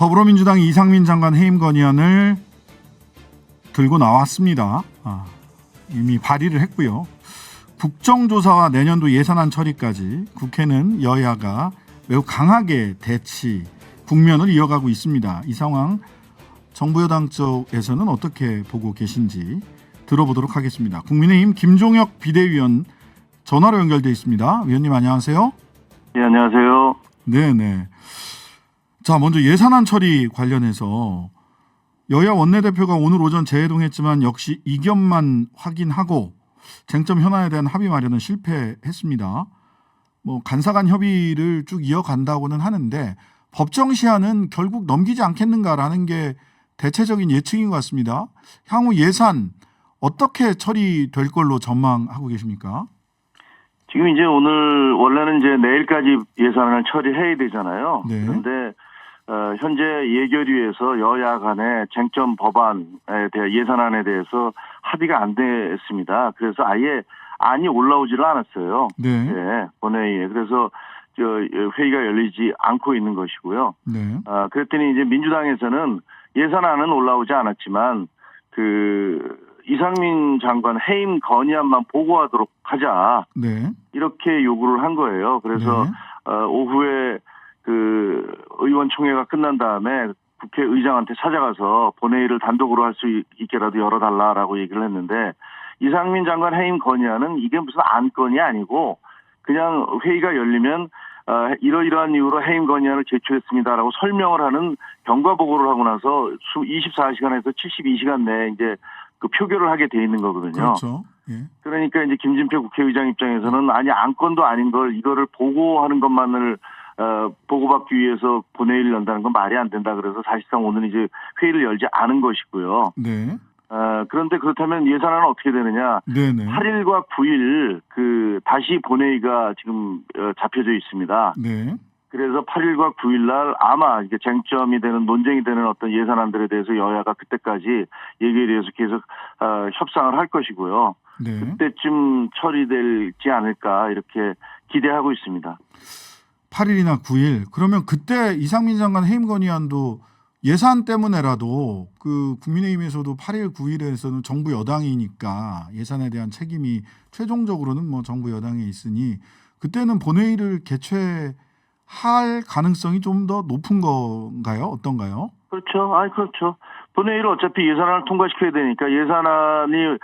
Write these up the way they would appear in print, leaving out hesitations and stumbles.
더불어민주당이 이상민 장관 해임 건의안을 들고 나왔습니다. 이미 발의를 했고요. 국정조사와 내년도 예산안 처리까지 국회는 여야가 매우 강하게 대치 국면을 이어가고 있습니다. 이 상황 정부 여당 쪽에서는 어떻게 보고 계신지 들어보도록 하겠습니다. 국민의힘 김종혁 비대위원 전화로 연결돼 있습니다. 위원님 안녕하세요. 네, 안녕하세요. 네네. 자, 먼저 예산안 처리 관련해서 여야 원내대표가 오늘 오전 재회동했지만 역시 이견만 확인하고 쟁점 현안에 대한 합의 마련은 실패했습니다. 간사간 협의를 쭉 이어간다고는 하는데 법정 시한은 결국 넘기지 않겠는가라는 게 대체적인 예측인 것 같습니다. 향후 예산 어떻게 처리될 걸로 전망하고 계십니까? 지금 이제 오늘 원래는 이제 내일까지 예산안을 처리해야 되잖아요. 네. 그런데 현재 예결위에서 여야 간의 쟁점 법안에 대한 예산안에 대해서 합의가 안 됐습니다. 그래서 아예 안이 올라오지를 않았어요. 네. 네, 본회의에. 그래서 회의가 열리지 않고 있는 것이고요. 네. 그랬더니 이제 민주당에서는 예산안은 올라오지 않았지만 이상민 장관 해임 건의안만 보고하도록 하자. 네. 이렇게 요구를 한 거예요. 그래서 네. 오후에 의원총회가 끝난 다음에 국회의장한테 찾아가서 본회의를 단독으로 할 수 있게라도 열어달라라고 얘기를 했는데 이상민 장관 해임 건의안은 이게 무슨 안건이 아니고 그냥 회의가 열리면 이러이러한 이유로 해임 건의안을 제출했습니다라고 설명을 하는 경과 보고를 하고 나서 24시간에서 72시간 내에 이제 그 표결을 하게 돼 있는 거거든요. 그렇죠. 예. 그러니까 이제 김진표 국회의장 입장에서는 아니 안건도 아닌 걸 이거를 보고하는 것만을 보고받기 위해서 본회의를 연다는 건 말이 안 된다. 그래서 사실상 오늘 이제 회의를 열지 않은 것이고요. 네. 그런데 그렇다면 예산안은 어떻게 되느냐? 네네. 8일과 9일 다시 본회의가 지금 잡혀져 있습니다. 네. 그래서 8일과 9일 날 아마 이게 쟁점이 되는 논쟁이 되는 어떤 예산안들에 대해서 여야가 그때까지 예결위에서 계속 협상을 할 것이고요. 네. 그때쯤 처리되지 않을까 이렇게 기대하고 있습니다. 8일이나 9일. 그러면 그때 이상민 장관 해임 건의안도 예산 때문에라도 국민의힘에서도 8일, 9일에서는 정부 여당이니까 예산에 대한 책임이 최종적으로는 정부 여당에 있으니 그때는 본회의를 개최할 가능성이 좀 더 높은 건가요? 어떤가요? 그렇죠. 그렇죠. 본회의를 어차피 예산안을 통과시켜야 되니까 예산안이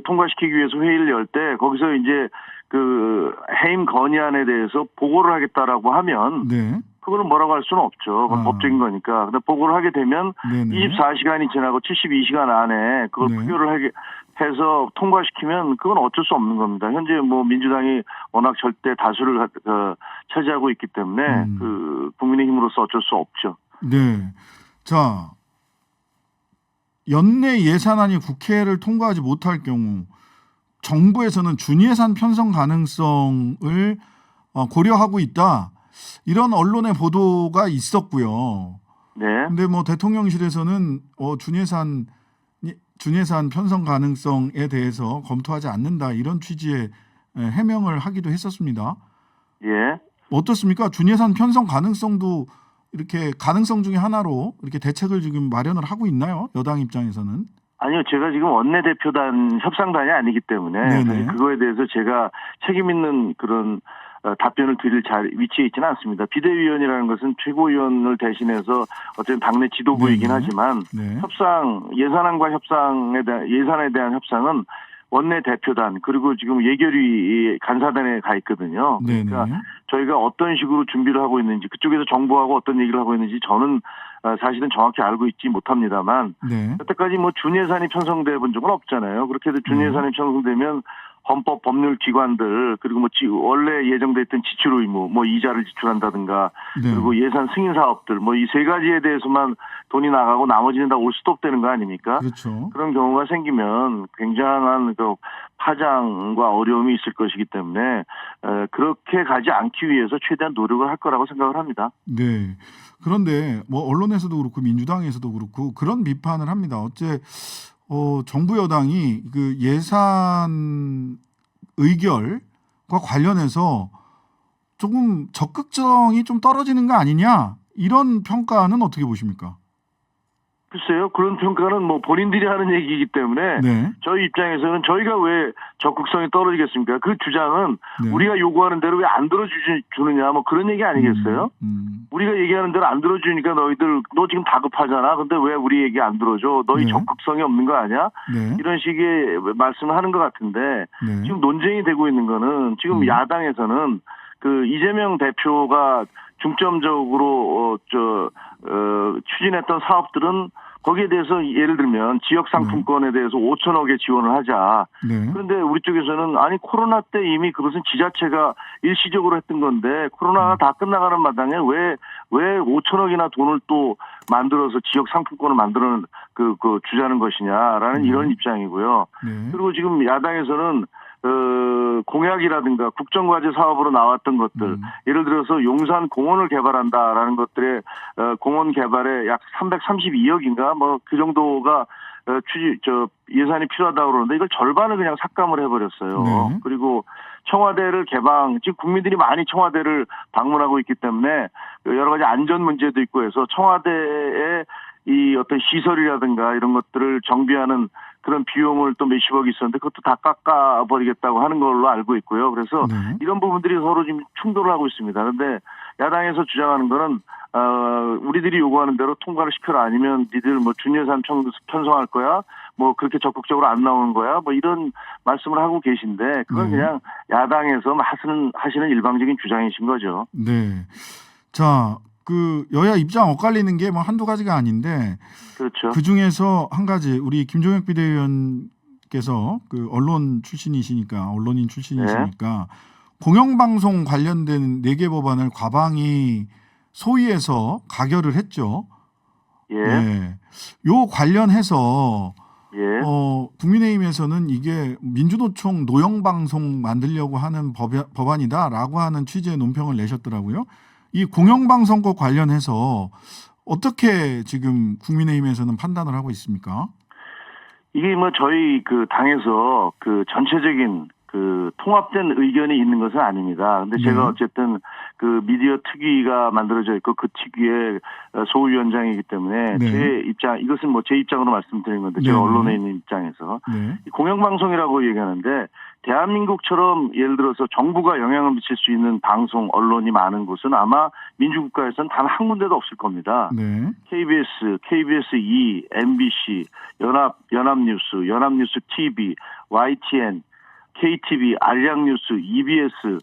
통과시키기 위해서 회의를 열 때 거기서 이제 해임 건의안에 대해서 보고를 하겠다라고 하면 네. 그거는 뭐라고 할 수는 없죠. 그건 법적인 거니까. 근데 보고를 하게 되면 네네. 24시간이 지나고 72시간 안에 그걸 네. 표결을 해서 통과시키면 그건 어쩔 수 없는 겁니다. 현재 민주당이 워낙 절대 다수를 차지하고 있기 때문에 국민의힘으로서 어쩔 수 없죠. 네. 자, 연내 예산안이 국회를 통과하지 못할 경우 정부에서는 준예산 편성 가능성을 고려하고 있다. 이런 언론의 보도가 있었고요. 네. 근데 대통령실에서는 준예산 편성 가능성에 대해서 검토하지 않는다. 이런 취지의 해명을 하기도 했었습니다. 예. 어떻습니까? 준예산 편성 가능성도 이렇게 가능성 중에 하나로 이렇게 대책을 지금 마련을 하고 있나요? 여당 입장에서는? 아니요, 제가 지금 원내대표단 협상단이 아니기 때문에 사실 그거에 대해서 제가 책임 있는 그런 답변을 드릴 위치에 있지는 않습니다. 비대위원이라는 것은 최고위원을 대신해서 어쨌든 당내 지도부이긴 하지만 예산안과 예산에 대한 협상은 원내대표단 그리고 지금 예결위 간사단에 가 있거든요. 그러니까 저희가 어떤 식으로 준비를 하고 있는지 그쪽에서 정부하고 어떤 얘기를 하고 있는지 저는 사실은 정확히 알고 있지 못합니다만 여태까지 준예산이 편성돼 본 적은 없잖아요. 그렇게 해서 준예산이 편성되면 헌법 법률 기관들 그리고 원래 예정돼 있던 지출 의무 이자를 지출한다든가 그리고 예산 승인 사업들 이 세 가지에 대해서만 돈이 나가고 나머지는 다 올 스톱되는 거 아닙니까? 그렇죠. 그런 경우가 생기면 굉장한 파장과 어려움이 있을 것이기 때문에 그렇게 가지 않기 위해서 최대한 노력을 할 거라고 생각을 합니다. 네. 그런데 언론에서도 그렇고 민주당에서도 그렇고 그런 비판을 합니다. 어째 정부 여당이 예산 의결과 관련해서 조금 적극성이 좀 떨어지는 거 아니냐 이런 평가는 어떻게 보십니까? 글쎄요. 그런 평가는 뭐 본인들이 하는 얘기이기 때문에 네. 저희 입장에서는 저희가 왜 적극성이 떨어지겠습니까? 그 주장은 네. 우리가 요구하는 대로 왜 안 들어주느냐 뭐 그런 얘기 아니겠어요? 우리가 얘기하는 대로 안 들어주니까 너희들 너 지금 다급하잖아. 근데 왜 우리 얘기 안 들어줘? 너희 네. 적극성이 없는 거 아니야? 네. 이런 식의 말씀을 하는 것 같은데 네. 지금 논쟁이 되고 있는 거는 지금 야당에서는 그 이재명 대표가 중점적으로 추진했던 사업들은 거기에 대해서 예를 들면 지역 상품권에 대해서 5천억의 지원을 하자. 네. 그런데 우리 쪽에서는 아니 코로나 때 이미 그것은 지자체가 일시적으로 했던 건데 코로나가 다 끝나가는 마당에 왜 5천억이나 돈을 또 만들어서 지역 상품권을 만드는 그 주자는 것이냐라는 이런 입장이고요. 네. 그리고 지금 야당에서는 공약이라든가 국정과제 사업으로 나왔던 것들, 예를 들어서 용산 공원을 개발한다라는 것들의 공원 개발에 약 332억인가 뭐 그 정도가 예산이 필요하다고 그러는데 이걸 절반을 그냥 삭감을 해버렸어요. 네. 그리고 청와대를 지금 국민들이 많이 청와대를 방문하고 있기 때문에 여러 가지 안전 문제도 있고 해서 청와대의 이 어떤 시설이라든가 이런 것들을 정비하는 그런 비용을 또 몇십억이 있었는데 그것도 다 깎아버리겠다고 하는 걸로 알고 있고요. 그래서 네. 이런 부분들이 서로 지금 충돌을 하고 있습니다. 그런데 야당에서 주장하는 거는 우리들이 요구하는 대로 통과를 시켜라 아니면 니들 뭐 준예산 편성할 거야 뭐 그렇게 적극적으로 안 나오는 거야 뭐 이런 말씀을 하고 계신데 그건 네. 그냥 야당에서 하시는 일방적인 주장이신 거죠. 네. 자, 그 여야 입장 엇갈리는 게 뭐 한두 가지가 아닌데 그렇죠. 그 중에서 한 가지 우리 김종혁 비대위원께서 그 언론인 출신이시니까 공영방송 관련된 4개 법안을 과방위 소위에서 가결을 했죠. 예. 네. 요 관련해서 예. 국민의힘에서는 이게 민주노총 노영방송 만들려고 하는 법안이다라고 하는 취지의 논평을 내셨더라고요. 이 공영방송법 관련해서 어떻게 지금 국민의힘에서는 판단을 하고 있습니까? 이게 뭐 저희 그 당에서 그 전체적인 그 통합된 의견이 있는 것은 아닙니다. 근데 제가 네. 어쨌든 그 미디어 특위가 만들어져 있고 그 특위의 소위원장이기 때문에 네. 이것은 뭐 제 입장으로 말씀드린 건데 네. 제가 언론에 있는 입장에서 네. 공영방송이라고 얘기하는데 대한민국처럼 예를 들어서 정부가 영향을 미칠 수 있는 방송, 언론이 많은 곳은 아마 민주국가에서는 단 한 군데도 없을 겁니다. 네. KBS, KBS2, MBC, 연합뉴스, 연합뉴스 TV, YTN, KTV, 알량뉴스, EBS,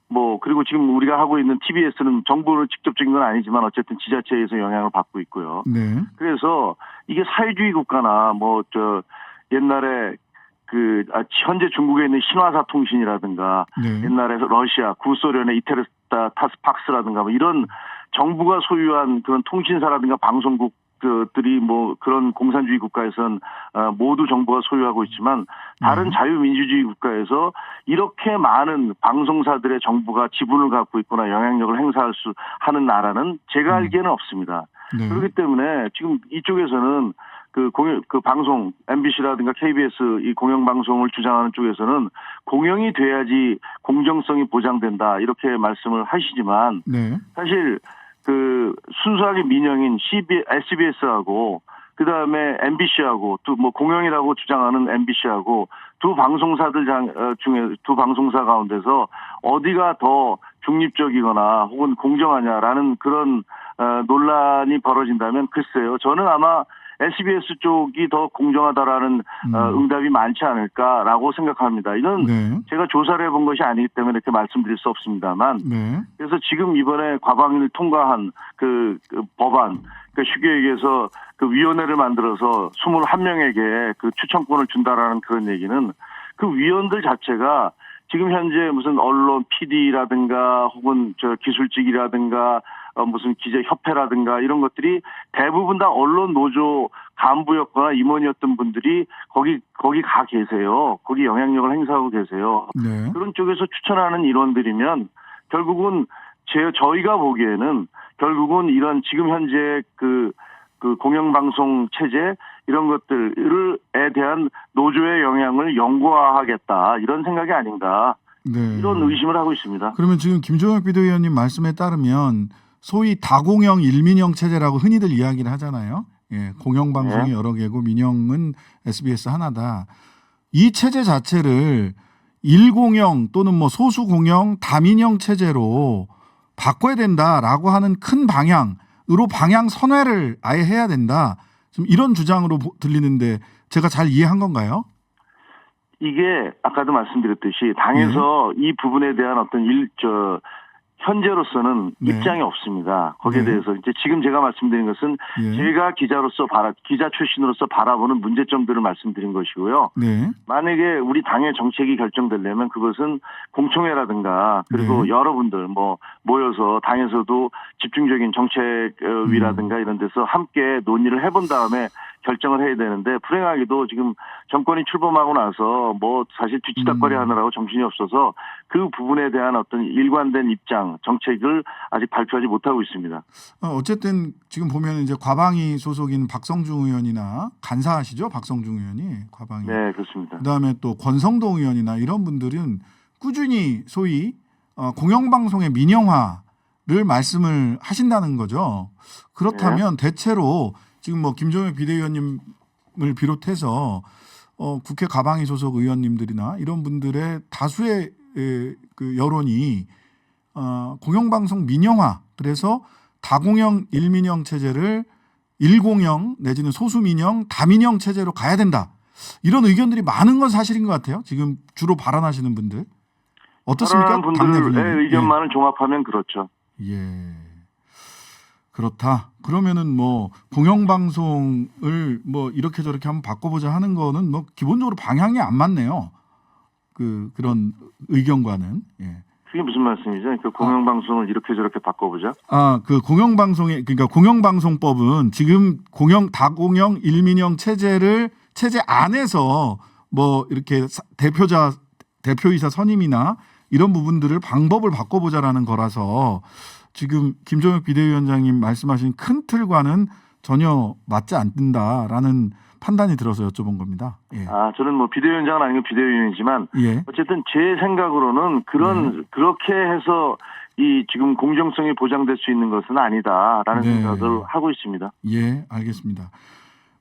뭐 그리고 지금 우리가 하고 있는 TBS는 정부를 직접적인 건 아니지만 어쨌든 지자체에서 영향을 받고 있고요. 네. 그래서 이게 사회주의 국가나 옛날에 현재 중국에 있는 신화사 통신이라든가 네. 옛날에 러시아, 구소련의 이테르스파스라든가 뭐 이런 정부가 소유한 그런 통신사라든가 방송국들이 뭐 그런 공산주의 국가에선 모두 정부가 소유하고 있지만 다른 자유민주주의 국가에서 이렇게 많은 방송사들의 정부가 지분을 갖고 있거나 영향력을 행사할 수 하는 나라는 제가 알기에는 없습니다. 네. 그렇기 때문에 지금 이쪽에서는 그 방송 MBC라든가 KBS 이 공영방송을 주장하는 쪽에서는 공영이 돼야지 공정성이 보장된다 이렇게 말씀을 하시지만 네. 사실 그 순수하게 민영인 SBS하고 그 다음에 MBC하고 또 뭐 공영이라고 주장하는 MBC하고 두 방송사들 중에 두 방송사 가운데서 어디가 더 중립적이거나 혹은 공정하냐라는 그런 논란이 벌어진다면 글쎄요. 저는 아마 SBS 쪽이 더 공정하다라는 응답이 많지 않을까라고 생각합니다. 이건 네. 제가 조사를 해본 것이 아니기 때문에 이렇게 말씀드릴 수 없습니다만 네. 그래서 지금 이번에 과방위를 통과한 그 법안, 쉽게 얘기해서 그 위원회를 만들어서 21명에게 그 추천권을 준다라는 그런 얘기는 그 위원들 자체가 지금 현재 무슨 언론 PD라든가 혹은 기술직이라든가 무슨 기자협회라든가 이런 것들이 대부분 다 언론 노조 간부였거나 임원이었던 분들이 거기 가 계세요. 거기 영향력을 행사하고 계세요. 네. 그런 쪽에서 추천하는 인원들이면 결국은 저희가 보기에는 결국은 이런 지금 현재 그 공영방송 체제 이런 것들에 대한 노조의 영향을 영구화하겠다 이런 생각이 아닌가 네. 이런 의심을 하고 있습니다. 그러면 지금 김종혁 비대위원님 말씀에 따르면 소위 다공영 일민영 체제라고 흔히들 이야기를 하잖아요. 예, 공영방송이 네. 여러 개고 민영은 SBS 하나다. 이 체제 자체를 일공영 또는 뭐 소수공영 다민영 체제로 바꿔야 된다라고 하는 큰 방향으로 방향 선회를 아예 해야 된다. 좀 이런 주장으로 들리는데 제가 잘 이해한 건가요? 이게 아까도 말씀드렸듯이 당에서 이 부분에 대한 어떤 현재로서는 네. 입장이 없습니다. 거기에 네. 대해서 이제 지금 제가 말씀드린 것은 예. 제가 기자 출신으로서 바라보는 문제점들을 말씀드린 것이고요. 네. 만약에 우리 당의 정책이 결정되려면 그것은 공청회라든가 그리고 네. 여러분들 뭐 모여서 당에서도 집중적인 정책위라든가 이런 데서 함께 논의를 해본 다음에 결정을 해야 되는데 불행하게도 지금 정권이 출범하고 나서 뭐 사실 뒤치다거리 하느라고 정신이 없어서 그 부분에 대한 어떤 일관된 입장, 정책을 아직 발표하지 못하고 있습니다. 어쨌든 지금 보면 이제 과방위 소속인 박성중 의원이나 간사하시죠? 박성중 의원이 과방위. 네, 그렇습니다. 그다음에 또 권성동 의원이나 이런 분들은 꾸준히 소위 공영방송의 민영화를 말씀을 하신다는 거죠. 그렇다면 대체로 지금 뭐 김종혁 비대위원님을 비롯해서 국회 과방위 소속 의원님들이나 이런 분들의 다수의 그 여론이 공영방송 민영화, 그래서 다공영 일민영 체제를 일공영 내지는 소수민영 다민영 체제로 가야 된다. 이런 의견들이 많은 건 사실인 것 같아요. 지금 주로 발언하시는 분들. 어떻습니까? 분들의 분위기. 의견만을 종합하면 그렇죠. 예. 그렇다. 그러면은 뭐 공영방송을 뭐 이렇게 저렇게 한번 바꿔보자 하는 거는 뭐 기본적으로 방향이 안 맞네요. 그런 의견과는. 예. 그게 무슨 말씀이죠? 그 공영방송을 이렇게 저렇게 바꿔보자? 그 공영방송의 그러니까 공영방송법은 지금 다공영 일민영 체제 안에서 뭐 이렇게 대표이사 선임이나 이런 부분들을 방법을 바꿔보자라는 거라서 지금 김종혁 비대위원장님 말씀하신 큰 틀과는 전혀 맞지 않는다라는 판단이 들어서 여쭤본 겁니다. 예. 저는 뭐 비대위원장은 아니고 비대위원이지만 예. 어쨌든 제 생각으로는 그렇게 해서 이 지금 공정성이 보장될 수 있는 것은 아니다라는 생각을 하고 있습니다. 예, 알겠습니다.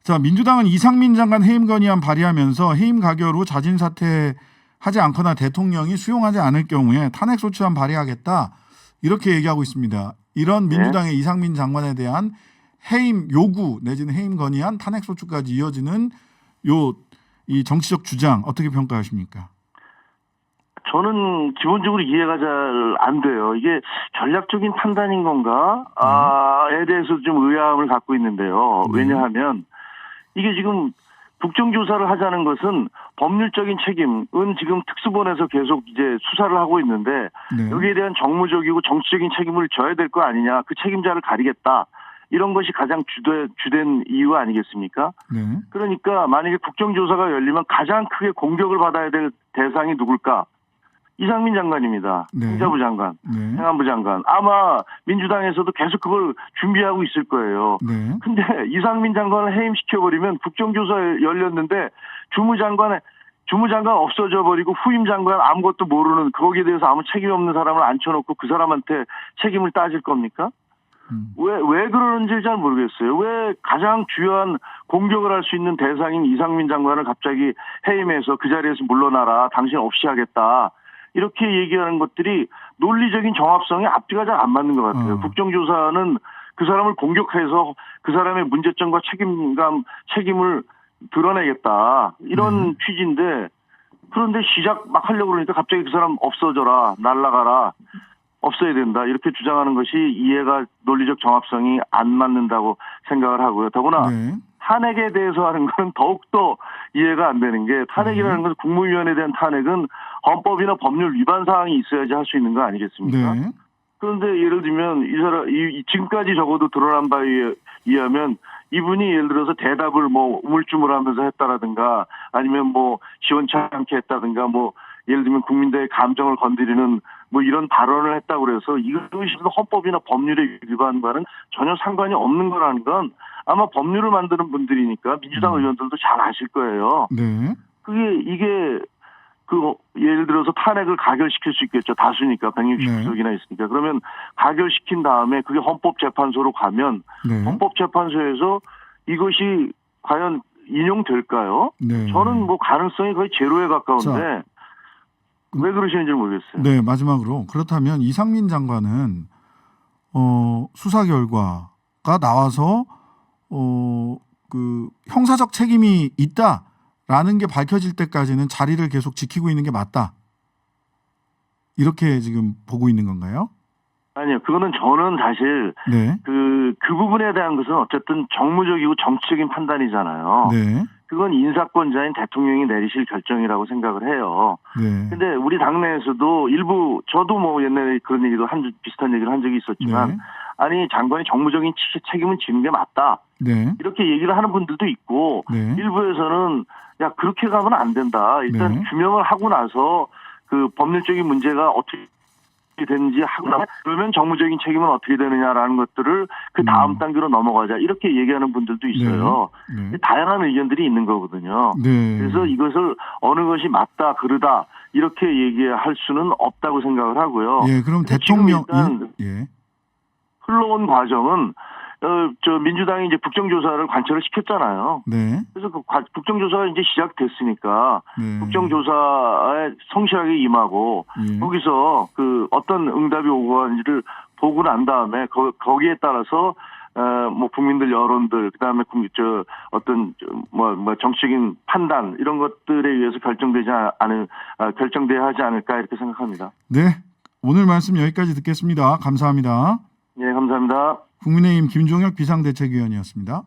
자, 민주당은 이상민 장관 해임 건의안 발의하면서 해임 가결 후 자진 사퇴하지 않거나 대통령이 수용하지 않을 경우에 탄핵 소추안 발의하겠다. 이렇게 얘기하고 있습니다. 이런 민주당의 이상민 장관에 대한 해임 요구 내지는 해임 건의안 탄핵 소추까지 이어지는 이 정치적 주장 어떻게 평가하십니까? 저는 기본적으로 이해가 잘 안 돼요. 이게 전략적인 판단인 건가에 대해서 좀 의아함을 갖고 있는데요. 왜냐하면 이게 지금 국정조사를 하자는 것은 법률적인 책임은 지금 특수본에서 계속 이제 수사를 하고 있는데 여기에 대한 정무적이고 정치적인 책임을 져야 될 거 아니냐. 그 책임자를 가리겠다. 이런 것이 가장 주된 이유 아니겠습니까? 그러니까 만약에 국정조사가 열리면 가장 크게 공격을 받아야 될 대상이 누굴까? 이상민 장관입니다. 행자부 장관, 행안부 장관. 아마 민주당에서도 계속 그걸 준비하고 있을 거예요. 근데 이상민 장관을 해임시켜버리면 국정조사 열렸는데 주무장관 없어져 버리고 후임 장관 아무것도 모르는 거기에 대해서 아무 책임 없는 사람을 앉혀놓고 그 사람한테 책임을 따질 겁니까? 왜 그러는지 잘 모르겠어요. 왜 가장 주요한 공격을 할 수 있는 대상인 이상민 장관을 갑자기 해임해서 그 자리에서 물러나라. 당신 없이 하겠다. 이렇게 얘기하는 것들이 논리적인 정합성이 앞뒤가 잘 안 맞는 것 같아요. 국정조사는 그 사람을 공격해서 그 사람의 문제점과 책임을 드러내겠다. 이런 취지인데 그런데 시작 막 하려고 그러니까 갑자기 그 사람 없어져라. 날아가라. 없어야 된다. 이렇게 주장하는 것이 이해가 논리적 정합성이 안 맞는다고 생각을 하고요. 더구나 탄핵에 대해서 하는 건 더욱더 이해가 안 되는 게 탄핵이라는 것은 국무위원에 대한 탄핵은 헌법이나 법률 위반 사항이 있어야지 할 수 있는 거 아니겠습니까? 그런데 예를 들면 지금까지 적어도 드러난 바에 의하면 이분이 예를 들어서 대답을 뭐 우물쭈물하면서 했다라든가 아니면 뭐 시원치 않게 했다든가 뭐 예를 들면 국민들의 감정을 건드리는 뭐 이런 발언을 했다고 그래서 이것이 헌법이나 법률의 위반과는 전혀 상관이 없는 거라는 건 아마 법률을 만드는 분들이니까 민주당 의원들도 잘 아실 거예요. 이게 예를 들어서 탄핵을 가결시킬 수 있겠죠. 다수니까 160석이나 있으니까. 그러면 가결시킨 다음에 그게 헌법재판소로 가면 네. 헌법재판소에서 이것이 과연 인용될까요? 네. 저는 뭐 가능성이 거의 제로에 가까운데 자, 왜 그러시는지 모르겠어요. 네, 마지막으로 그렇다면 이상민 장관은 수사 결과가 나와서 그 형사적 책임이 있다라는 게 밝혀질 때까지는 자리를 계속 지키고 있는 게 맞다. 이렇게 지금 보고 있는 건가요? 아니요, 그거는 저는 사실 네. 그 부분에 대한 것은 어쨌든 정무적이고 정치적인 판단이잖아요. 네. 그건 인사권자인 대통령이 내리실 결정이라고 생각을 해요. 네. 근데 우리 당내에서도 일부 저도 뭐 옛날에 그런 얘기도 비슷한 얘기를 한 적이 있었지만 네. 아니 장관이 정무적인 책임은 지는 게 맞다. 네. 이렇게 얘기를 하는 분들도 있고 네. 일부에서는 야 그렇게 가면 안 된다. 일단 네. 규명을 하고 나서 그 법률적인 문제가 어떻게 되는지 하고 나면 그러면 정무적인 책임은 어떻게 되느냐라는 것들을 그 다음 단계로 넘어가자 이렇게 얘기하는 분들도 있어요. 네. 다양한 의견들이 있는 거거든요. 네. 그래서 이것을 어느 것이 맞다 그르다 이렇게 얘기할 수는 없다고 생각을 하고요. 예, 그럼 근데 대통령 지금 일단 예. 흘러온 과정은 저 민주당이 이제 국정조사를 관철을 시켰잖아요. 네. 그래서 그 국정조사가 이제 시작됐으니까 네. 국정조사에 성실하게 임하고 예. 거기서 그 어떤 응답이 오고 가는지를 보고 난 다음에 거기에 따라서 뭐 국민들 여론들 그다음에 어떤 정치적인 판단 이런 것들에 의해서 결정돼야 하지 않을까 이렇게 생각합니다. 네. 오늘 말씀 여기까지 듣겠습니다. 감사합니다. 네, 감사합니다. 국민의힘 김종혁 비상대책위원이었습니다.